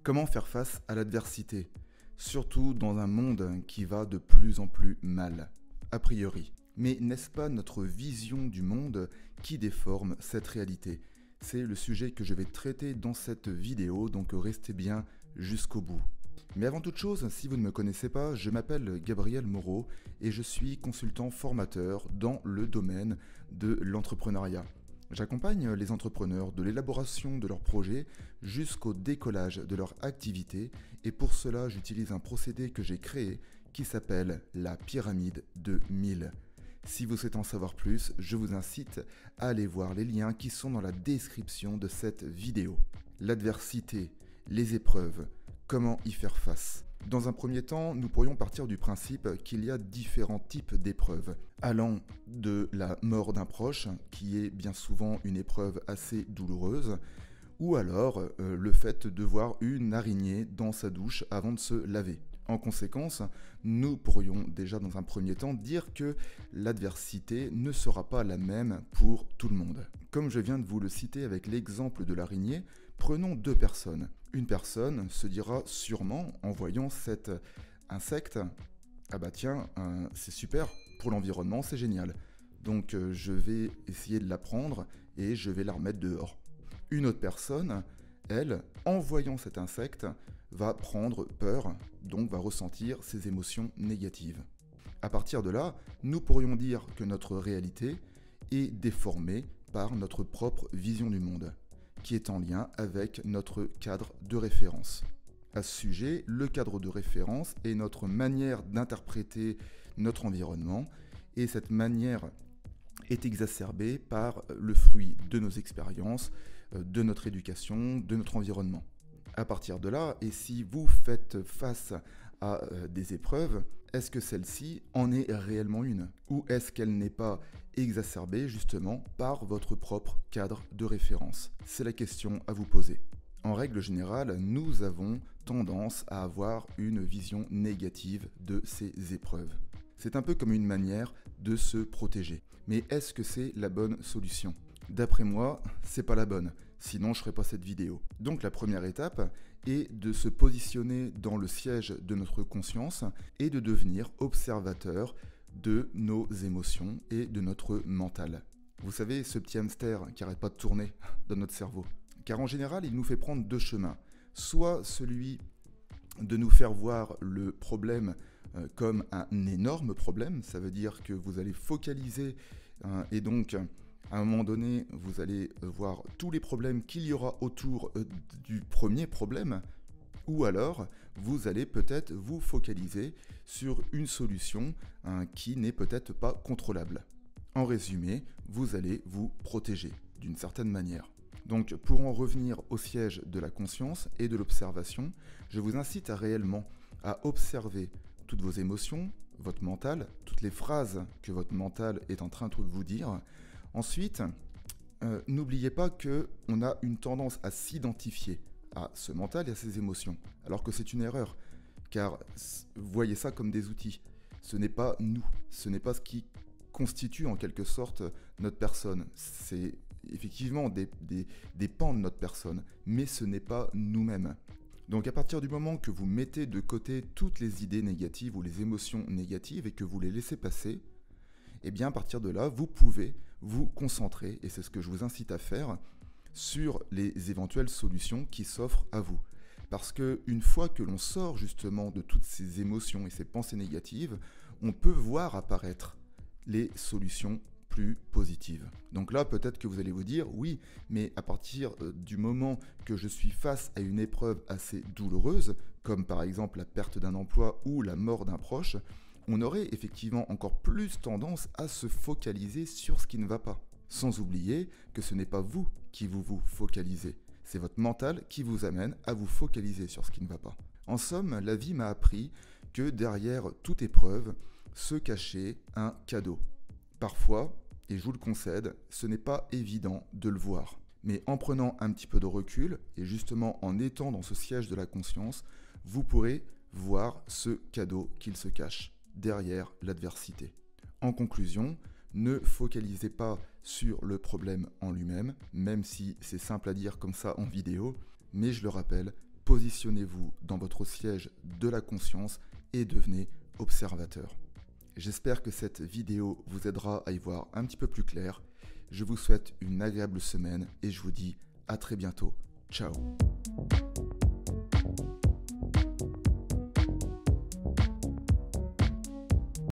Comment faire face à l'adversité, surtout dans un monde qui va de plus en plus mal, a priori. Mais n'est-ce pas notre vision du monde qui déforme cette réalité? C'est le sujet que je vais traiter dans cette vidéo, donc restez bien jusqu'au bout. Mais avant toute chose, si vous ne me connaissez pas, je m'appelle Gabriel Moreau et je suis consultant formateur dans le domaine de l'entrepreneuriat. J'accompagne les entrepreneurs de l'élaboration de leurs projets jusqu'au décollage de leur activité et pour cela j'utilise un procédé que j'ai créé qui s'appelle la pyramide de 1000. Si vous souhaitez en savoir plus, je vous incite à aller voir les liens qui sont dans la description de cette vidéo. L'adversité, les épreuves, comment y faire face? Dans un premier temps, nous pourrions partir du principe qu'il y a différents types d'épreuves, allant de la mort d'un proche, qui est bien souvent une épreuve assez douloureuse, ou alors le fait de voir une araignée dans sa douche avant de se laver. En conséquence, nous pourrions déjà dans un premier temps dire que l'adversité ne sera pas la même pour tout le monde. Comme je viens de vous le citer avec l'exemple de l'araignée, prenons deux personnes. Une personne se dira sûrement en voyant cet insecte, ah bah tiens, c'est super, pour l'environnement c'est génial. Donc je vais essayer de la prendre et je vais la remettre dehors. Une autre personne, elle, en voyant cet insecte, va prendre peur, donc va ressentir ses émotions négatives. À partir de là, nous pourrions dire que notre réalité est déformée par notre propre vision du monde, qui est en lien avec notre cadre de référence. À ce sujet, le cadre de référence est notre manière d'interpréter notre environnement, et cette manière est exacerbée par le fruit de nos expériences, de notre éducation, de notre environnement. À partir de là, et si vous faites face à des épreuves, est-ce que celle-ci en est réellement une? Ou est-ce qu'elle n'est pas exacerbée justement par votre propre cadre de référence? C'est la question à vous poser. En règle générale, nous avons tendance à avoir une vision négative de ces épreuves. C'est un peu comme une manière de se protéger. Mais est-ce que c'est la bonne solution? D'après moi, c'est pas la bonne. Sinon, je ferai pas cette vidéo. Donc la première étape est de se positionner dans le siège de notre conscience et de devenir observateur de nos émotions et de notre mental. Vous savez, ce petit hamster qui n'arrête pas de tourner dans notre cerveau. Car en général, il nous fait prendre deux chemins. Soit celui de nous faire voir le problème comme un énorme problème, ça veut dire que vous allez focaliser et donc à un moment donné, vous allez voir tous les problèmes qu'il y aura autour du premier problème, ou alors vous allez peut-être vous focaliser sur une solution qui n'est peut-être pas contrôlable. En résumé, vous allez vous protéger d'une certaine manière. Donc pour en revenir au siège de la conscience et de l'observation, je vous incite réellement à observer toutes vos émotions, votre mental, toutes les phrases que votre mental est en train de vous dire. Ensuite, n'oubliez pas qu'on a une tendance à s'identifier à ce mental et à ses émotions, alors que c'est une erreur, car voyez ça comme des outils. Ce n'est pas nous, ce n'est pas ce qui constitue en quelque sorte notre personne. C'est effectivement des pans de notre personne, mais ce n'est pas nous-mêmes. Donc à partir du moment que vous mettez de côté toutes les idées négatives ou les émotions négatives et que vous les laissez passer, et bien à partir de là, vous pouvez vous concentrer, et c'est ce que je vous incite à faire, sur les éventuelles solutions qui s'offrent à vous. Parce qu'une fois que l'on sort justement de toutes ces émotions et ces pensées négatives, on peut voir apparaître les solutions plus positives. Donc là, peut-être que vous allez vous dire, oui, mais à partir du moment que je suis face à une épreuve assez douloureuse, comme par exemple la perte d'un emploi ou la mort d'un proche, on aurait effectivement encore plus tendance à se focaliser sur ce qui ne va pas. Sans oublier que ce n'est pas vous qui vous focalisez, c'est votre mental qui vous amène à vous focaliser sur ce qui ne va pas. En somme, la vie m'a appris que derrière toute épreuve se cachait un cadeau. Parfois, et je vous le concède, ce n'est pas évident de le voir. Mais en prenant un petit peu de recul, et justement en étant dans ce siège de la conscience, vous pourrez voir ce cadeau qu'il se cache derrière l'adversité. En conclusion, ne focalisez pas sur le problème en lui-même, même si c'est simple à dire comme ça en vidéo, mais je le rappelle, positionnez-vous dans votre siège de la conscience et devenez observateur. J'espère que cette vidéo vous aidera à y voir un petit peu plus clair. Je vous souhaite une agréable semaine et je vous dis à très bientôt. Ciao.